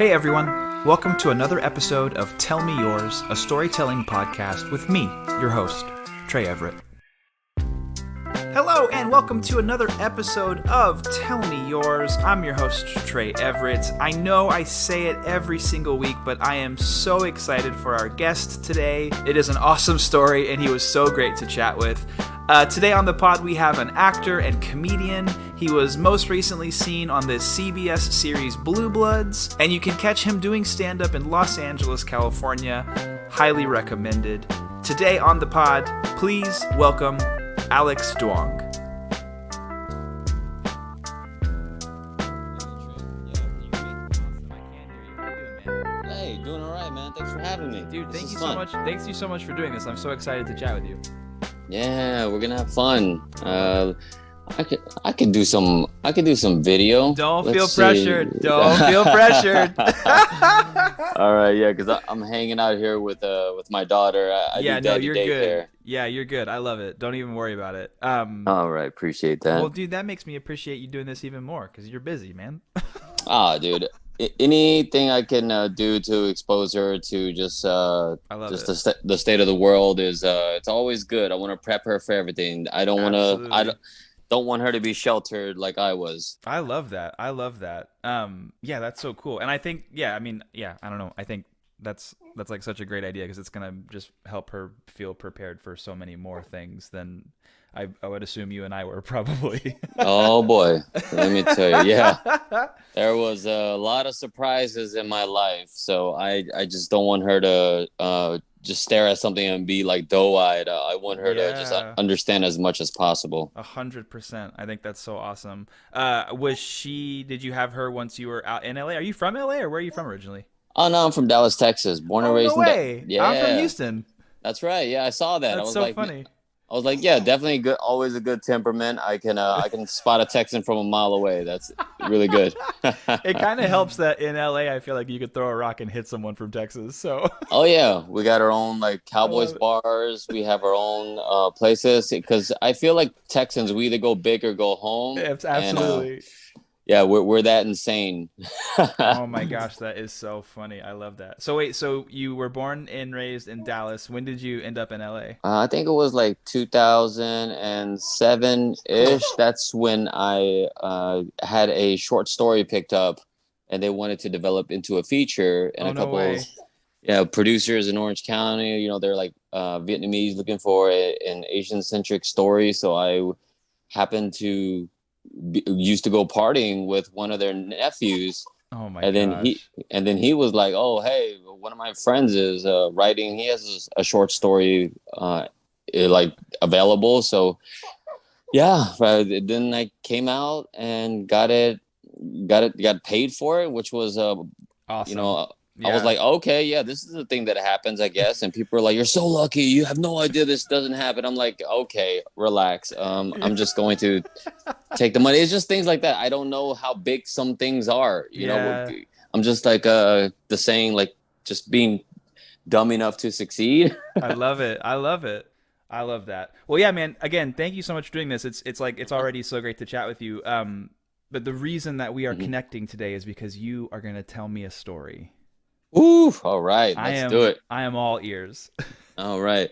Hey everyone, welcome to another episode of Tell Me Yours, a storytelling podcast with me, your host, Trey Everett. Hello and welcome to another episode of Tell Me Yours. I'm your host, Trey Everett. I know I say it every single week, but I am so excited for our guest today. It is an awesome story and he was so great to chat with. Today on the pod, we have an actor and comedian. He was most recently seen on the CBS series Blue Bloods, and you can catch him doing stand-up in Los Angeles, California. Highly recommended. Today on the pod, please welcome Alex Duong. Hey, doing all right, man. Thanks for having me. Dude, thank you so much. Thanks you so much for doing this. I'm so excited to chat with you. Yeah, we're gonna have fun. I could do some video. Don't feel pressured. Don't feel pressured. All right, yeah, because I'm hanging out here with my daughter. You're good. Yeah, you're good. I love it. Don't even worry about it. All right, appreciate that. Well, dude, that makes me appreciate you doing this even more because you're busy, man. Dude, anything I can do to expose her to just the state of the world is it's always good. I want to prep her for everything. I don't want her to be sheltered like I was. I love that. Yeah, that's so cool. And I think, I don't know. I think that's like such a great idea because it's gonna just help her feel prepared for so many more things than I would assume you and I were probably. Oh boy, let me tell you, yeah, there was a lot of surprises in my life, so I just don't want her to just stare at something and be like doe-eyed. I want her to just understand as much as possible. 100%. I think that's so awesome. Did you have her once you were out in LA? Are you from LA or where are you from originally? Oh no, I'm from Dallas, Texas. Born and raised. No way. Yeah, I'm from Houston. That's right. Yeah, I saw that. That's so funny. I was like, yeah, definitely good. Always a good temperament. I can spot a Texan from a mile away. That's really good. It kind of helps that in LA, I feel like you could throw a rock and hit someone from Texas. So. Oh yeah, we got our own like Cowboys bars. We have our own places because I feel like Texans, we either go big or go home. Absolutely. And, yeah, we're that insane. Oh my gosh, that is so funny. I love that. So wait, so you were born and raised in Dallas. When did you end up in LA? I think it was like 2007-ish. That's when I had a short story picked up, and they wanted to develop into a feature. And producers in Orange County, they're like Vietnamese looking for an Asian-centric story. So I happened to used to go partying with one of their nephews. Oh my and then he was like, oh hey, one of my friends is writing, he has a short story like available. So then I came out and got paid for it, which was awesome. I was like, okay, yeah, this is the thing that happens, I guess. And people are like, you're so lucky. You have no idea this doesn't happen. I'm like, okay, relax. I'm just going to take the money. It's just things like that. I don't know how big some things are. You know, I'm just like the saying, like just being dumb enough to succeed. I love it. I love that. Well, yeah, man, again, thank you so much for doing this. It's already so great to chat with you. But the reason that we are connecting today is because you are going to tell me a story. Ooh, all right. Let's do it. I am all ears. All right.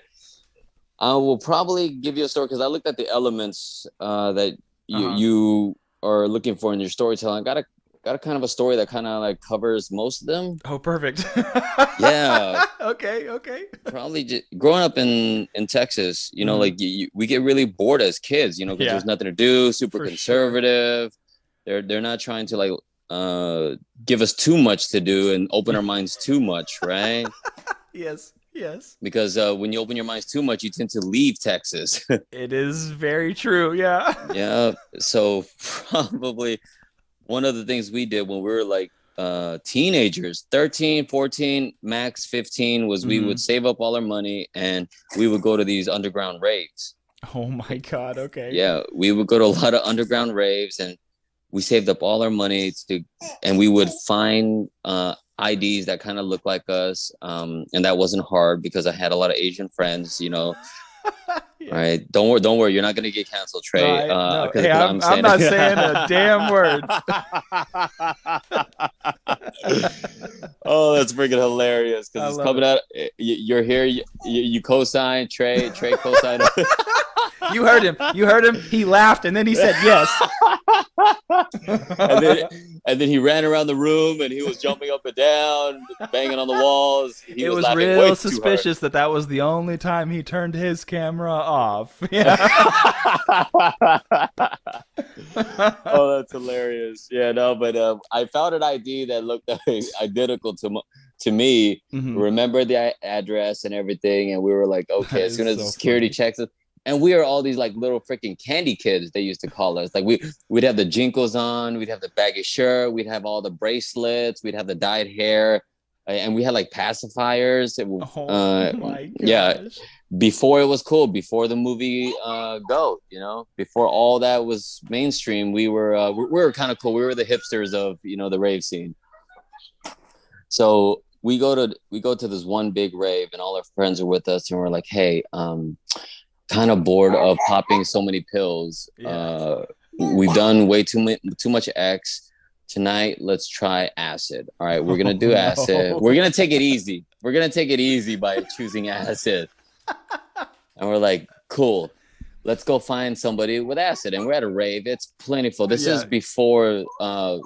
I will probably give you a story because I looked at the elements that you are looking for in your storytelling. I got a kind of a story that kind of like covers most of them. Oh, perfect. Yeah. Okay. Probably just growing up in Texas, like we get really bored as kids, because there's nothing to do, super conservative. Sure. They're not trying to like give us too much to do and open our minds too much, right? Yes. Because when you open your minds too much, you tend to leave Texas. It is very true, yeah. Yeah, so probably one of the things we did when we were like teenagers, 13, 14, max 15, was we would save up all our money and we would go to these underground raves. Oh my God, okay. Yeah, we would go to a lot of underground raves and we saved up all our money and we would find IDs that kind of look like us. And that wasn't hard because I had a lot of Asian friends, Yeah. All right. Don't worry. You're not going to get canceled, Trey. No. Hey, I'm not saying a damn word. Oh, that's freaking hilarious I because it's love coming it. out. You're here. You co-sign Trey. Trey co-sign. You heard him. You heard him. He laughed and then he said yes. and then and then he ran around the room and he was jumping up and down, banging on the walls. He It was was laughing way real too hard. suspicious that was the only time he turned his camera off. Yeah. Oh, that's hilarious. Yeah, no, but I found an ID that looked identical to me. Mhm. Remember the address and everything, and we were like, okay. That As soon is as the so security funny. checks us, and we are all these like little freaking candy kids. They used to call us. Like we'd have the jinkos on, we'd have the baggy shirt, we'd have all the bracelets, we'd have the dyed hair, and we had like pacifiers. Oh my Yeah, gosh. before it was cool, before the movie Go, before all that was mainstream, we were kind of cool. We were the hipsters of the rave scene. So we go to this one big rave, and all our friends are with us, and we're like, hey, kind of bored of popping so many pills. Yeah. We've done way too much X. Tonight, let's try acid. All right, we're gonna do acid. No. We're gonna take it easy. We're gonna take it easy by choosing acid. And we're like, cool. Let's go find somebody with acid. And we're at a rave. It's plentiful. This is before the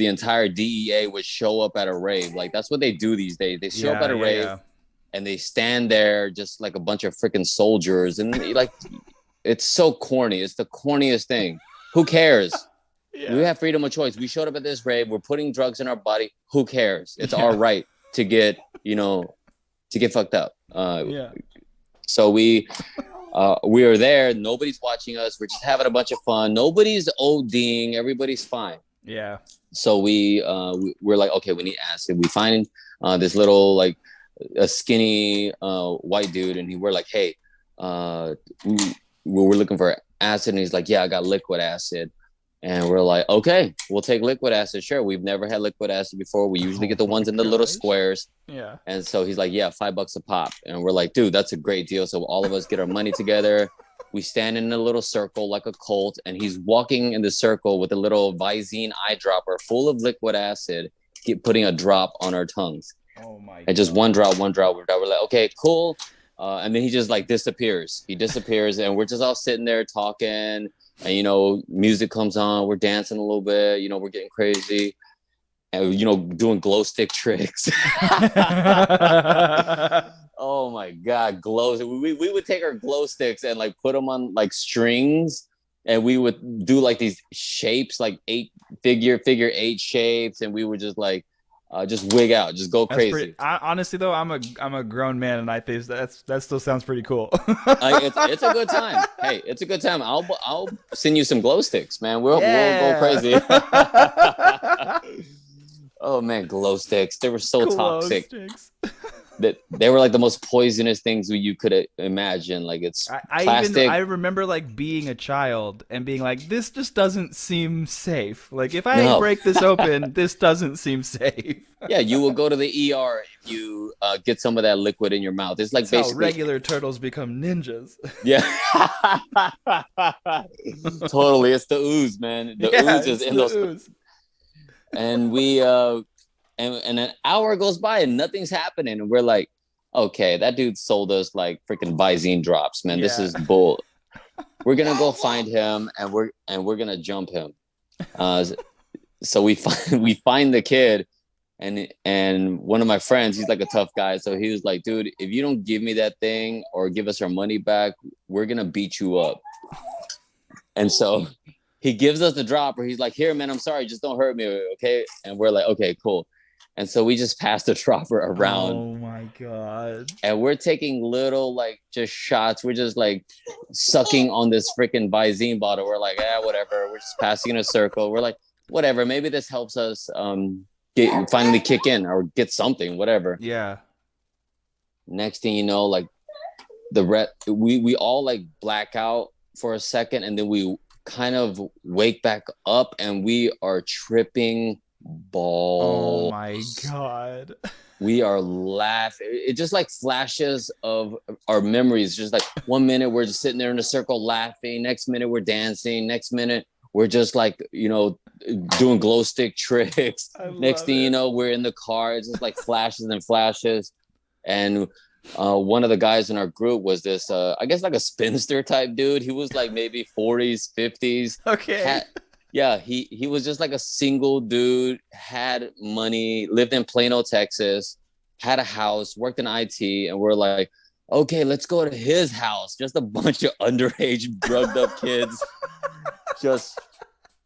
entire DEA would show up at a rave. Like that's what they do these days. They show up at a rave and they stand there just like a bunch of freaking soldiers. And like it's so corny. It's the corniest thing. Who cares? Yeah. We have freedom of choice. We showed up at this rave. We're putting drugs in our body. Who cares? It's our right to get fucked up. So we are there. Nobody's watching us. We're just having a bunch of fun. Nobody's ODing. Everybody's fine. Yeah. So we're like, okay, we need acid. We find this little like a skinny white dude, and we're like, hey, we're looking for acid. And he's like, yeah, I got liquid acid. And we're like, okay, we'll take liquid acid. Sure. We've never had liquid acid before. We usually get the ones in the little squares. Yeah. And so he's like, yeah, $5 a pop. And we're like, dude, that's a great deal. So all of us get our money together. We stand in a little circle like a cult. And he's walking in the circle with a little Visine eyedropper full of liquid acid, putting a drop on our tongues. Oh my God. And just one drop. We're like, okay, cool. And then he just like disappears. He disappears. And we're just all sitting there talking. And, music comes on. We're dancing a little bit. We're getting crazy. And, doing glow stick tricks. Oh, my God. Glows. We would take our glow sticks and, like, put them on, like, strings. And we would do, like, these shapes, like figure 8 shapes. And we would just, like, just wig out, just go crazy. Honestly, though, I'm a grown man, and I think that still sounds pretty cool. It's a good time. Hey, it's a good time. I'll send you some glow sticks, man. We'll go crazy. Oh man, glow sticks. They were so toxic. That they were like the most poisonous things you could imagine. Like it's plastic. I remember like being a child and being like, this just doesn't seem safe. Like if I break this open, this doesn't seem safe. Yeah, you will go to the ER if you get some of that liquid in your mouth. It's like that's basically how regular turtles become ninjas. Yeah. Totally. It's the ooze, man. The ooze is in those ooze. And we and an hour goes by and nothing's happening. And we're like, okay, that dude sold us like freaking Visine drops, man. Yeah. This is bull. We're gonna go find him and we're gonna jump him. So we find the kid, and one of my friends, he's like a tough guy. So he was like, dude, if you don't give me that thing or give us our money back, we're gonna beat you up. And so he gives us the dropper. He's like, here, man, I'm sorry, just don't hurt me, okay? And we're like, okay, cool. And so we just passed the dropper around. Oh my God. And we're taking little like just shots. We're just like sucking on this freaking Visine bottle. We're like, whatever. We're just passing in a circle. We're like, whatever. Maybe this helps us finally kick in or get something, whatever. Yeah. Next thing you know, like we all like black out for a second, and then we kind of wake back up and we are tripping balls. Oh my God. We are laughing. It just like flashes of our memories. Just like 1 minute we're just sitting there in a circle laughing. Next minute we're dancing. Next minute we're just like, doing glow stick tricks. Next thing you it. know, we're in the car. It's just like flashes and flashes. And one of the guys in our group was this, I guess like a spinster type dude. He was like maybe 40s, 50s. Okay. He was just like a single dude, had money, lived in Plano, Texas, had a house, worked in IT, and we're like, okay, let's go to his house. Just a bunch of underage, drugged up kids, just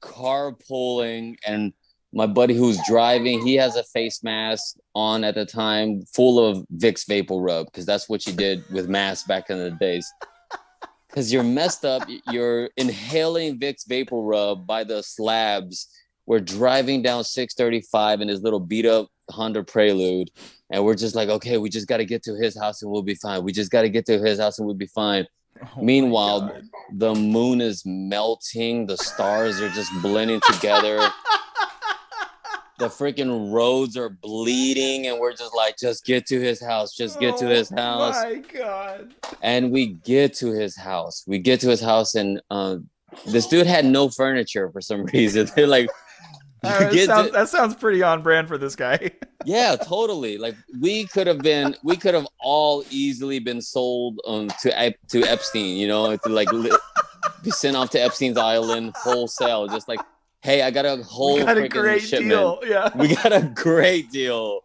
carpooling. And my buddy who's driving, he has a face mask on at the time, full of Vicks Vapor Rub, because that's what you did with masks back in the days. Because you're messed up, you're inhaling Vicks Vapor Rub by the slabs. We're driving down 635 in his little beat up Honda Prelude. And we're just like, okay, we just got to get to his house and we'll be fine. We just got to get to his house and we'll be fine. Oh, meanwhile, the moon is melting. The stars are just blending together. The freaking roads are bleeding. And we're just like, just get to his house. Just get to his house. Oh, my God. And we get to his house. And this dude had no furniture for some reason. They're like, that sounds pretty on brand for this guy. Yeah, totally. Like we could have all easily been sold to Epstein, you know, to like be sent off to Epstein's Island wholesale. Just like, hey, I got a whole freaking shipment. Deal. Yeah, we got a great deal.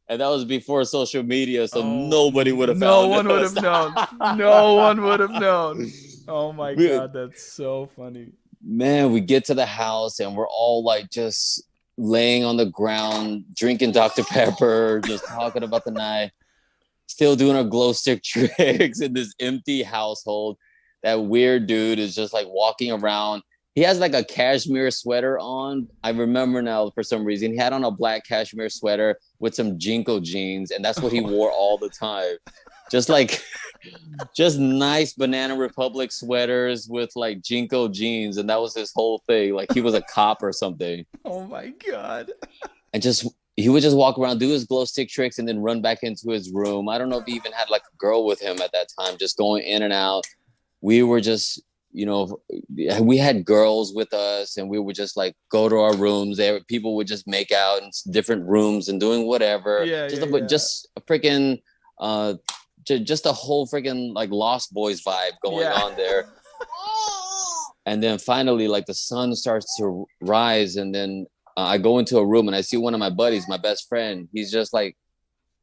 And that was before social media, so nobody would have found us. No one would have known. No one would have known. Oh my God, that's so funny. Man, we get to the house and we're all like just laying on the ground, drinking Dr. Pepper, just talking about the night, still doing our glow stick tricks in this empty household. That weird dude is just like walking around. He has like a cashmere sweater on. I remember now for some reason. He had on a black cashmere sweater with some Jinko jeans, and that's what he wore all the time. Just nice Banana Republic sweaters with like Jinko jeans, and that was his whole thing. Like he was a cop or something. Oh my God. And he would just walk around, do his glow stick tricks, and then run back into his room. I don't know if he even had like a girl with him at that time, just going in and out. We were just, you know, we had girls with us, and we would just like go to our rooms. People would just make out in different rooms and doing whatever. Just a freaking just a whole freaking like Lost Boys vibe going on there. And then finally, like the sun starts to rise, and then I go into a room and I see one of my buddies, my best friend. He's just like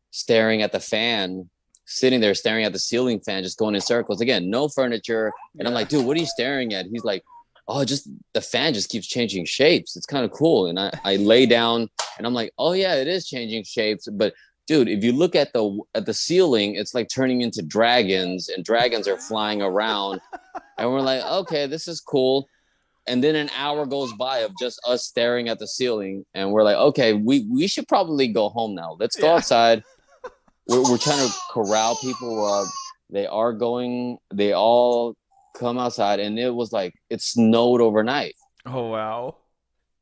staring at the fan, sitting there staring at the ceiling fan, just going in circles. Again, no furniture. And I'm like, dude, what are you staring at? He's like, oh, just the fan just keeps changing shapes. It's kind of cool. And I lay down and I'm like, oh yeah, it is changing shapes. But dude, if you look at the ceiling, it's like turning into dragons, and dragons are flying around. And we're like, okay, this is cool. And then an hour goes by of just us staring at the ceiling, and we're like, okay, we should probably go home now. Let's go outside. We're trying to corral people up. They all come outside, and it was like it snowed overnight. Oh wow.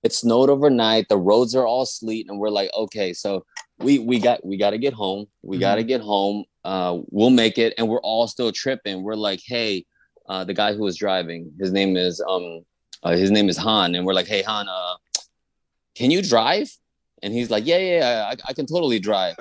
It snowed overnight. The roads are all sleet, and we're like, okay, so we got to get home. We got to get home. We'll make it. And we're all still tripping. We're like, hey, the guy who was driving, his name is Han. And we're like, hey, Han, can you drive? And he's like, yeah, I can totally drive.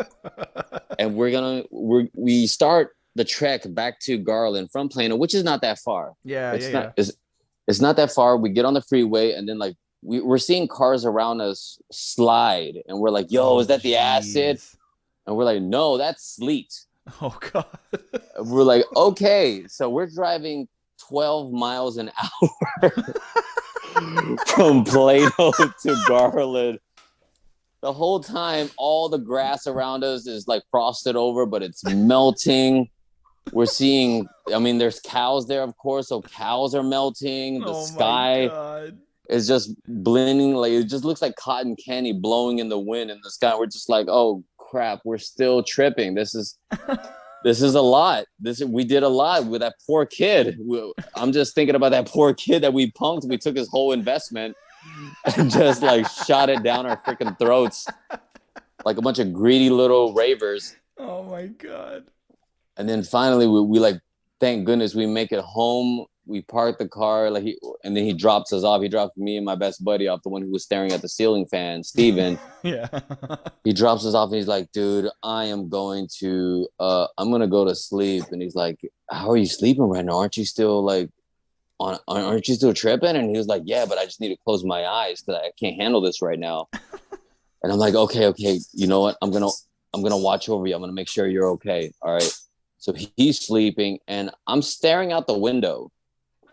And we start the trek back to Garland from Plano, which is not that far. It's not that far. We get on the freeway, and then like we're seeing cars around us slide, and we're like, yo, is that the acid? And we're like, no, that's sleet. Oh God. We're like, okay, so we're driving 12 miles an hour from Plano to Garland. The whole time, all the grass around us is like frosted over, but it's melting. We're seeing, I mean, there's cows there, of course, so cows are melting. The sky is just blending, like it just looks like cotton candy blowing in the wind in the sky. We're just like, oh crap, we're still tripping. This is a lot. We did a lot with that poor kid. I'm just thinking about that poor kid that we punked. We took his whole investment and just like shot it down our freaking throats like a bunch of greedy little ravers. Oh my God. And then finally we like, thank goodness we make it home. we parked the car, like and then he drops us off. He dropped me and my best buddy off, the one who was staring at the ceiling fan, Steven. Yeah. He drops us off and he's like, dude, I'm gonna go to sleep. And he's like, how are you sleeping right now? Aren't you still like aren't you still tripping? And he was like, yeah, but I just need to close my eyes because I can't handle this right now. And I'm like, okay, you know what? I'm gonna watch over you. I'm gonna make sure you're okay. All right. So he's sleeping and I'm staring out the window.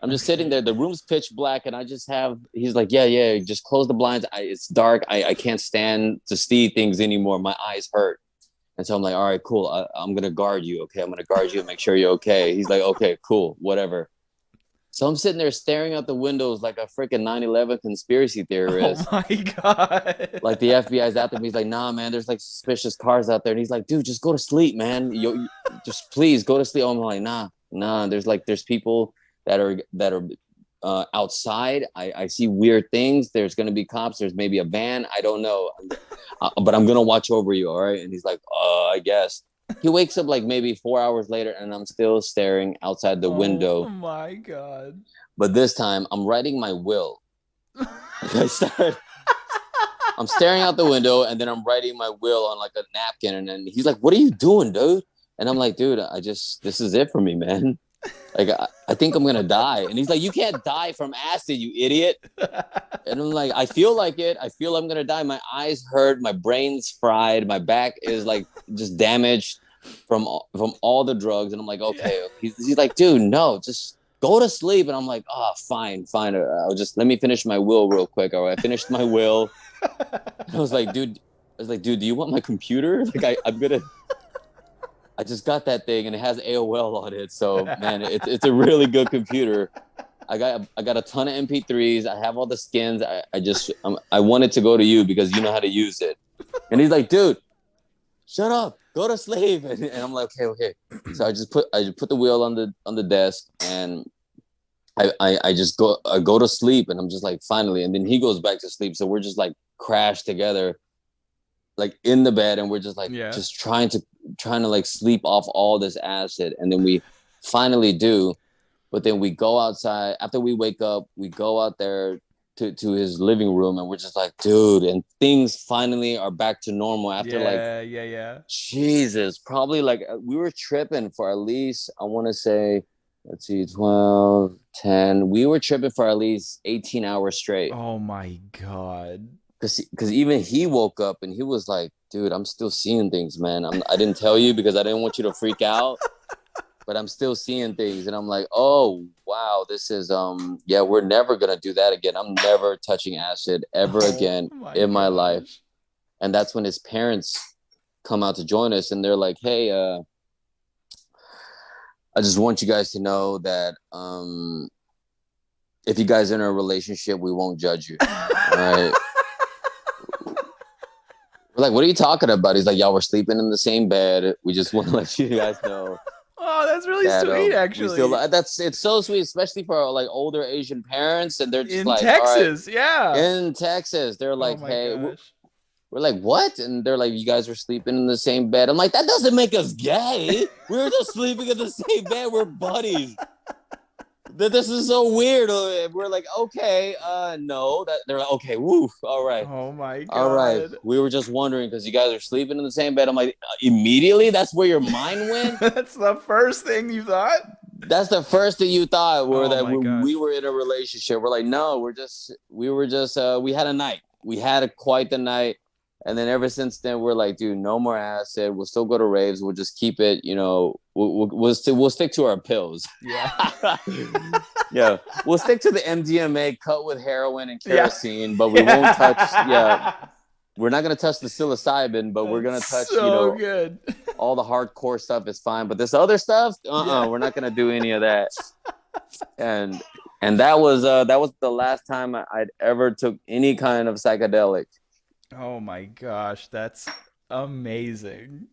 I'm just sitting there. The room's pitch black, and he's like, yeah, just close the blinds. It's dark. I can't stand to see things anymore. My eyes hurt. And so I'm like, all right, cool. I'm going to guard you. Okay. I'm going to guard you and make sure you're okay. He's like, okay, cool, whatever. So I'm sitting there staring out the windows like a freaking 9/11 conspiracy theorist. Oh my God. Like the FBI's after me. He's like, nah, man, there's like suspicious cars out there. And he's like, dude, just go to sleep, man. Just please go to sleep. I'm like, nah. There's people that are outside. I see weird things. There's going to be cops. There's maybe a van. I don't know. But I'm going to watch over you. All right. And he's like, I guess. He wakes up like maybe 4 hours later and I'm still staring outside the window. Oh my God. But this time I'm writing my will. I'm staring out the window and then I'm writing my will on like a napkin. And then he's like, what are you doing, dude? And I'm like, dude, this is it for me, man. Like, I think I'm going to die. And he's like, you can't die from acid, you idiot. And I'm like, I feel like it. I feel I'm going to die. My eyes hurt. My brain's fried. My back is like just damaged from all the drugs. And I'm like, okay. Yeah. He's like, dude, no, just go to sleep. And I'm like, oh, fine. Let me finish my will real quick. All right. I finished my will. And I was like, dude, do you want my computer? Like, I just got that thing and it has AOL on it. So man, it's a really good computer. I got a ton of MP3s. I have all the skins. I wanted to go to you because you know how to use it. And he's like, dude, shut up, go to sleep. And I'm like, okay. So I just put the wheel on the desk and I go to sleep and I'm just like, finally. And then he goes back to sleep. So we're just like crashed together, like in the bed, and we're just like just trying to like sleep off all this acid. And then we finally do, but then we go outside after we wake up. We go out there to his living room, and we're just like, dude, and things finally are back to normal after Jesus, probably like we were tripping for at least, I want to say, let's see, 12, 10. We were tripping for at least 18 hours straight. Oh my God. Because even he woke up and he was like, dude, I'm still seeing things, man. I didn't tell you because I didn't want you to freak out, but I'm still seeing things. And I'm like, oh, wow, this is, we're never going to do that again. I'm never touching acid ever again in my life. And that's when his parents come out to join us and they're like, hey, I just want you guys to know that if you guys are in a relationship, we won't judge you. All right. We're like, what are you talking about? He's like, y'all, we're sleeping in the same bed. We just want to let you guys know. Oh, that's really sweet, actually. It's so sweet, especially for like older Asian parents, and they're just in like, Texas, in Texas, they're like, hey, we're like, what? And they're like, you guys are sleeping in the same bed. I'm like, that doesn't make us gay. We're just sleeping in the same bed. We're buddies. This is so weird. We're like, okay, no. They're like, okay, woo, all right. Oh my God. All right. We were just wondering because you guys are sleeping in the same bed. I'm like, immediately? That's where your mind went? That's the first thing you thought? That's the first thing you thought, we were in a relationship. We're like, no, we had a night. We had quite the night. And then ever since then, we're like, dude, no more acid. We'll still go to raves. We'll just keep it, we'll stick to our pills. Yeah. Yeah. We'll stick to the MDMA cut with heroin and kerosene, but we won't touch, we're not going to touch the psilocybin, but we're going to touch, good. all the hardcore stuff is fine. But this other stuff, we're not going to do any of that. And that was the last time I'd ever took any kind of psychedelic. Oh my gosh, that's amazing.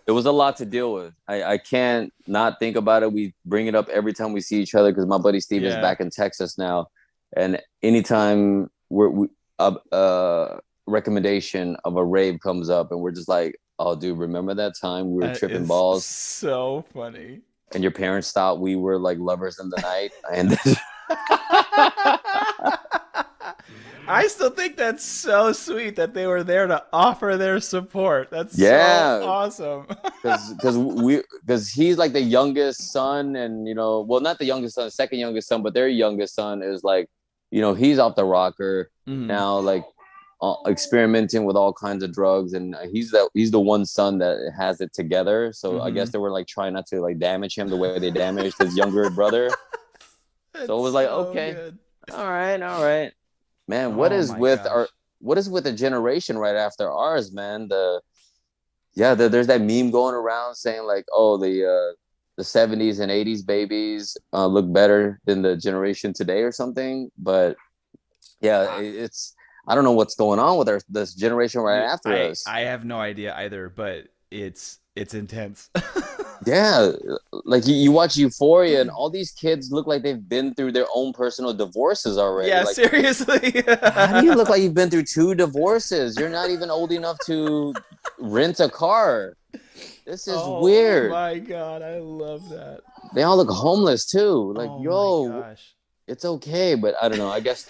It was a lot to deal with. I can't not think about it. We bring it up every time we see each other because my buddy Steve is back in Texas now. And anytime recommendation of a rave comes up and we're just like, oh, dude, remember that time we were tripping balls? So funny. and your parents thought we were like lovers in the night, and I still think that's so sweet that they were there to offer their support. That's so yeah, awesome. because he's like the youngest son, and well, not the youngest son, second youngest son, but their youngest son is like, he's off the rocker now, like experimenting with all kinds of drugs, and he's the one son that has it together. So I guess they were like trying not to like damage him the way they damaged his younger brother. So it was like, so okay, good. all right, man. What is with the generation right after ours, man? There's that meme going around saying like, oh, the 70s and 80s babies look better than the generation today or something. But yeah, it's, I don't know what's going on with this generation right after us. I have no idea either, but it's intense. Yeah, like you watch Euphoria, and all these kids look like they've been through their own personal divorces already. Yeah, like, seriously. How do you look like you've been through 2 divorces? You're not even old enough to rent a car. This is weird. Oh my God, I love that. They all look homeless too. Like, oh my gosh. It's okay, but I don't know. I guess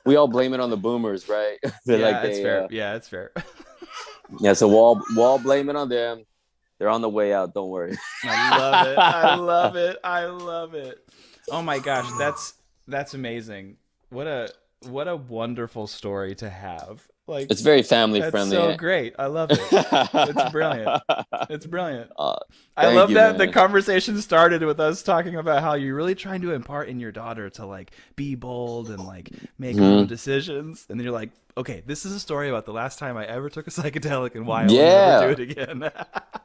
we all blame it on the boomers, right? It's fair. Yeah, it's fair. Yeah, so we'll all blame it on them. They're on the way out. Don't worry. I love it. I love it. I love it. Oh my gosh, that's amazing. What a wonderful story to have. Like, it's very family friendly. That's so great. I love it. It's brilliant. It's brilliant. I love that the conversation started with us talking about how you're really trying to impart in your daughter to like be bold and like make her own decisions, and then you're like, okay, this is a story about the last time I ever took a psychedelic and why I will never do it again.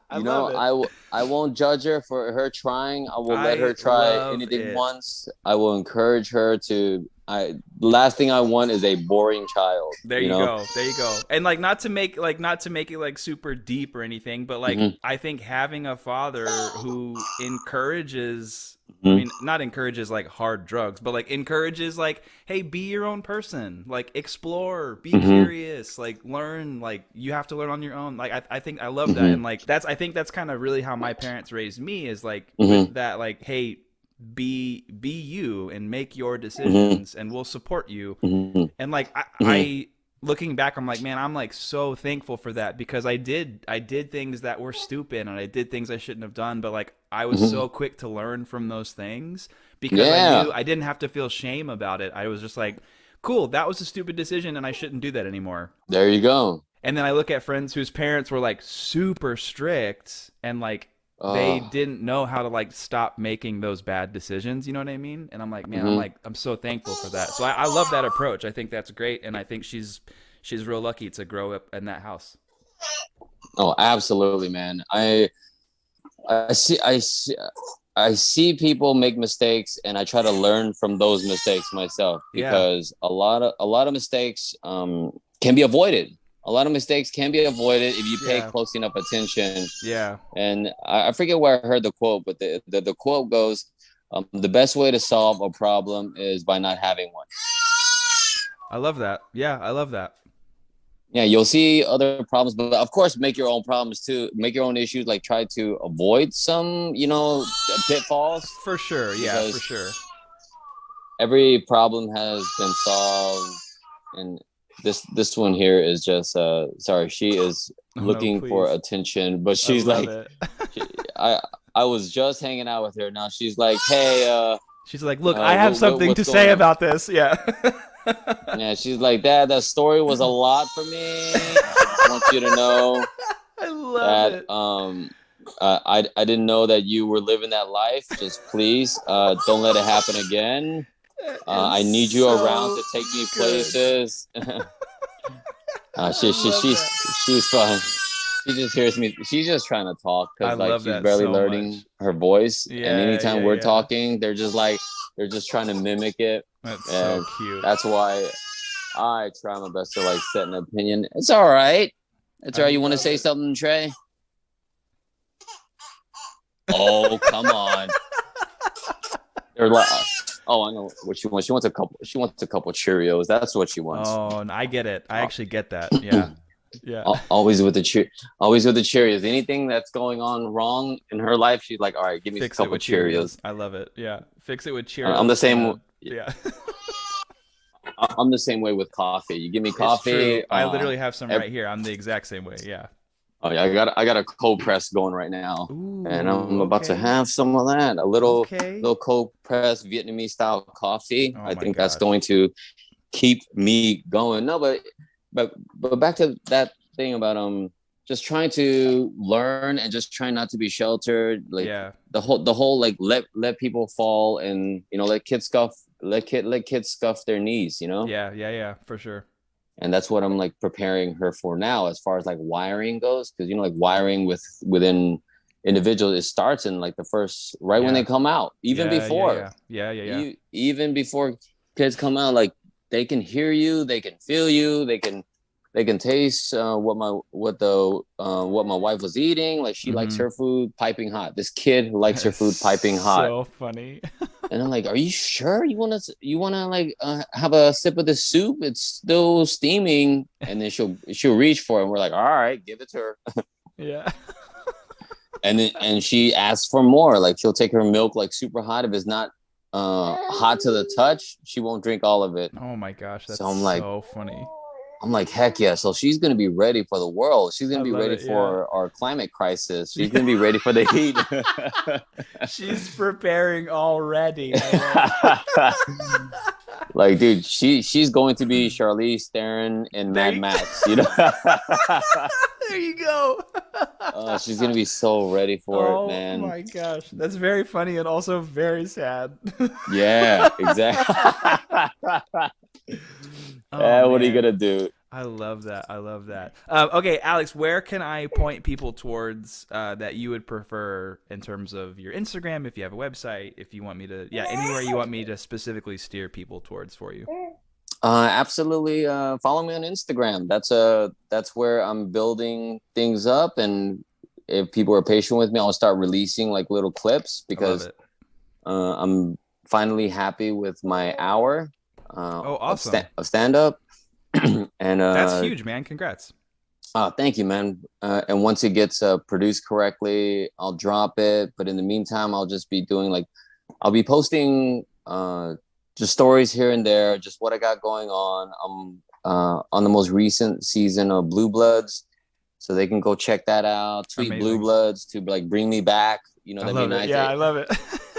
I love it. I won't judge her for her trying. I will let her try anything once. I will encourage her to. The last thing I want is a boring child. There you go. And like not to make it like super deep or anything, but like I think having a father who encourages, I mean, not encourages like hard drugs, but like encourages like, hey, be your own person, like explore, be curious, like learn, like you have to learn on your own. Like I think I love that, and like I think that's kind of really how my parents raised me, is like with that, like, hey, be you and make your decisions and we'll support you. And like I looking back, I'm like, man, I'm like so thankful for that, because I did things that were stupid and I did things I shouldn't have done, but like I was so quick to learn from those things, because I knew I didn't have to feel shame about it. I was just like, cool, that was a stupid decision and I shouldn't do that anymore. There you go. And then I look at friends whose parents were like super strict and like they didn't know how to like stop making those bad decisions, you know what I mean? And I'm like, man, I'm so thankful for that. So I love that approach. I think that's great, and I think she's real lucky to grow up in that house. Oh, absolutely, man. I see people make mistakes, and I try to learn from those mistakes myself, because a lot of mistakes can be avoided. A lot of mistakes can be avoided if you pay close enough attention. Yeah. And I forget where I heard the quote, but the quote goes, the best way to solve a problem is by not having one. I love that. Yeah, I love that. Yeah, you'll see other problems, but of course, make your own problems too. Make your own issues, like try to avoid some, pitfalls. For sure. Yeah, for sure. Every problem has been solved, and this one here is just she is looking for attention, but she's like I was just hanging out with her. Now she's like, hey, she's like, look, I have something to say about this. Yeah. Yeah, she's like, Dad, that story was a lot for me. I want you to know I love that I didn't know that you were living that life. Just please don't let it happen again. I need you around to take me places. She's fun. She just hears me. She's just trying to talk because like she's barely learning her voice. Yeah, and anytime we're talking, they're just trying to mimic it. That's so cute. That's why I try my best to like set an opinion. It's all right. It's all right. You want to say something, Trey? Oh, come on. They're like, oh, I know what she wants. She wants a couple Cheerios. That's what she wants. Oh, and I get it. I actually get that. Yeah. Yeah. Always with the always with the Cheerios. Anything that's going on wrong in her life, she's like, all right, give me a Fix it couple with Cheerios. I love it. Yeah. Fix it with I'm the Cheerios. same. Yeah. I'm the same way with coffee. You give me It's true. coffee. I literally have some right here. I'm the exact same way. Yeah. Oh yeah, I got a cold press going right now, and Ooh, I'm about to okay. have some of that. A Okay. little cold press Vietnamese style coffee. Oh I my think that's gosh. going to keep me going. No, but back to that thing about just trying to learn and just trying not to be sheltered. Like Yeah. the whole like let people fall and let kids scuff their knees. Yeah. Yeah. Yeah. For sure. And that's what I'm like preparing her for now as far as like wiring goes, because like wiring within individuals, it starts in like the first right when they Yeah. come out, even Yeah. Yeah. before Yeah. Yeah. Yeah. Yeah. even before kids come out, like they can hear you, they can feel you, they can taste what my wife was eating. Like she likes Mm-hmm. her food piping hot. This kid likes her food piping hot. So funny. And I'm like, are you sure you wanna like have a sip of the soup? It's still steaming. And then she'll reach for it. And we're like, all right, give it to her. Yeah. And she asks for more. Like she'll take her milk like super hot. If it's not hot to the touch, she won't drink all of it. Oh my gosh, So that's so funny. I'm like, heck yeah. So she's gonna be ready for the world. She's I gonna be love ready it. Yeah. for our climate crisis. She's Yeah. gonna be ready for the heat. She's preparing already. I love it. Like, dude, she's going to be Charlize Theron in There Mad you, Max. there you go. She's gonna be so ready for it, Oh man. my gosh. That's very funny and also very sad. Yeah, exactly. Oh What are you man. gonna do? I love that. I love that. Okay, Alex, where can I point people towards that you would prefer in terms of your Instagram, if you have a website, if you want me to, yeah, anywhere you want me to specifically steer people towards for you? Absolutely. Follow me on Instagram. That's where I'm building things up, and if people are patient with me, I'll start releasing like little clips I love because it. I'm finally happy with my hour Oh, awesome. of stand up. And That's huge, man. Congrats. thank you, man. And once it gets produced correctly, I'll drop it. But in the meantime, I'll just be doing like I'll be posting just stories here and there, just what I got going on. I'm on the most recent season of Blue Bloods, so they can go check that out. Tweet Blue Amazing. Bloods to like bring me back. I That'd be love it. nice. Yeah, I love it.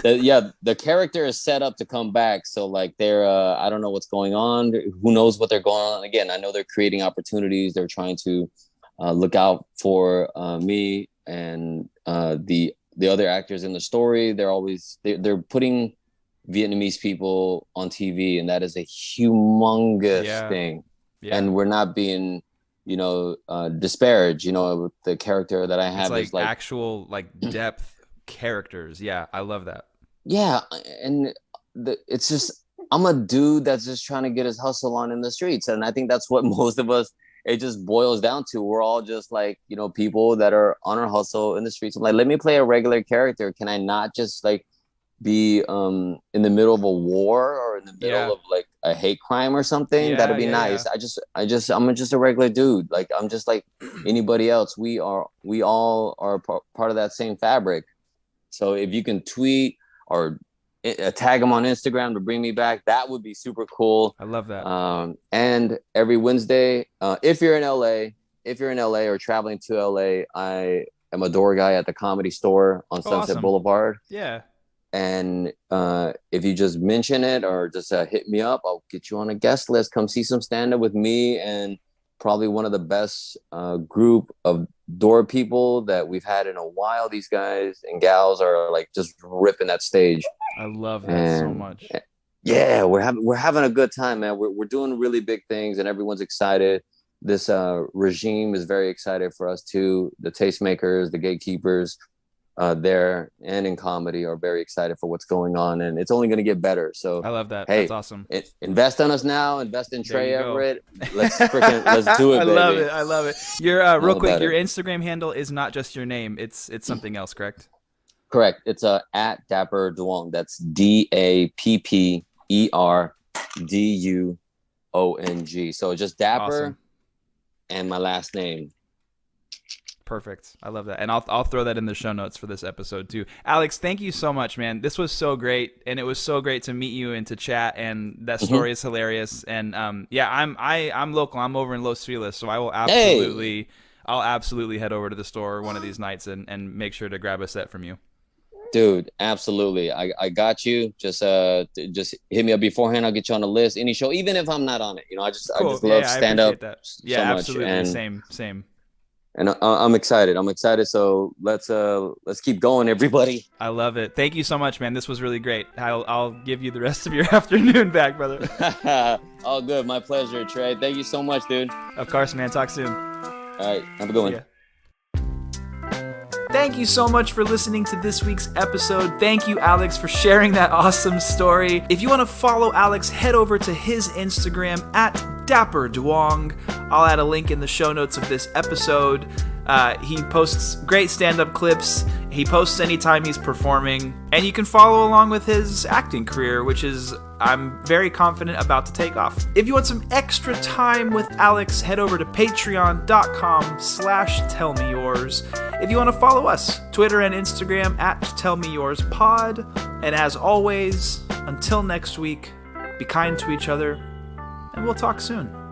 The character is set up to come back, so like they're I don't know what's going on, who knows what they're going on. Again, I know they're creating opportunities, they're trying to look out for me and the other actors in the story. They're putting Vietnamese people on TV, and that is a humongous Yeah. thing. Yeah. And we're not being disparaged. With the character that I It's have like is like actual like depth characters. Yeah, I love that. yeah, and it's just I'm a dude that's just trying to get his hustle on in the streets, and I think that's what most of us it just boils down to. We're all just like people that are on our hustle in the streets. I'm like, let me play a regular character. Can I not just like be in the middle of a war or in the middle Yeah. of like a hate crime or something? That'd Yeah, be yeah, yeah. nice. I'm just a regular dude. Like I'm just like anybody else. We all are part of that same fabric. So if you can tweet or tag them on Instagram to bring me back, that would be super cool. I love that. And every Wednesday, if you're in LA or traveling to LA, I am a door guy at the Comedy Store on Oh, Sunset awesome. Boulevard. Yeah. And if you just mention it or just hit me up, I'll get you on a guest list. Come see some stand up with me and probably one of the best group of door people that we've had in a while. These guys and gals are like just ripping that stage. I love that so And much. yeah, we're having a good time, man. We're doing really big things, and everyone's excited. This regime is very excited for us too. The tastemakers, the gatekeepers, there and in comedy are very excited for what's going on, and it's only going to get better. So, I love that. That's hey, awesome. invest on us now. Invest in There Trey you go. Everett. Let's do it, I love baby. it. I love it. Your real All quick, about your it. Instagram handle is not just your name. It's something else, correct? Correct. It's at Dapper Duong. That's DAPPERDUONG. So just Dapper Awesome. and my last name. Perfect. I love that. And I'll throw that in the show notes for this episode too. Alex, thank you so much, man. This was so great, and it was so great to meet you and to chat, and that story is hilarious. And yeah, I'm local. I'm over in Los Feliz, so I'll absolutely head over to the store one of these nights and make sure to grab a set from you. Dude, absolutely. I got you. Just hit me up beforehand. I'll get you on the list. Any show, even if I'm not on it. You know, I just love stand up that. so much. Absolutely. And Same. And I'm excited. So let's keep going, everybody. I love it. Thank you so much, man. This was really great. I'll give you the rest of your afternoon back, brother. All good. My pleasure, Trey. Thank you so much, dude. Of course, man. Talk soon. All right. Have a good one. Thank you so much for listening to this week's episode. Thank you, Alex, for sharing that awesome story. If you want to follow Alex, head over to his Instagram at Dapper Duong. I'll add a link in the show notes of this episode. He posts great stand-up clips. He posts anytime he's performing. And you can follow along with his acting career, which is, I'm very confident, about to take off. If you want some extra time with Alex, head over to patreon.com/tellmeyours. If you want to follow us, Twitter and Instagram at tellmeyyourspod. And as always, until next week, be kind to each other, and we'll talk soon.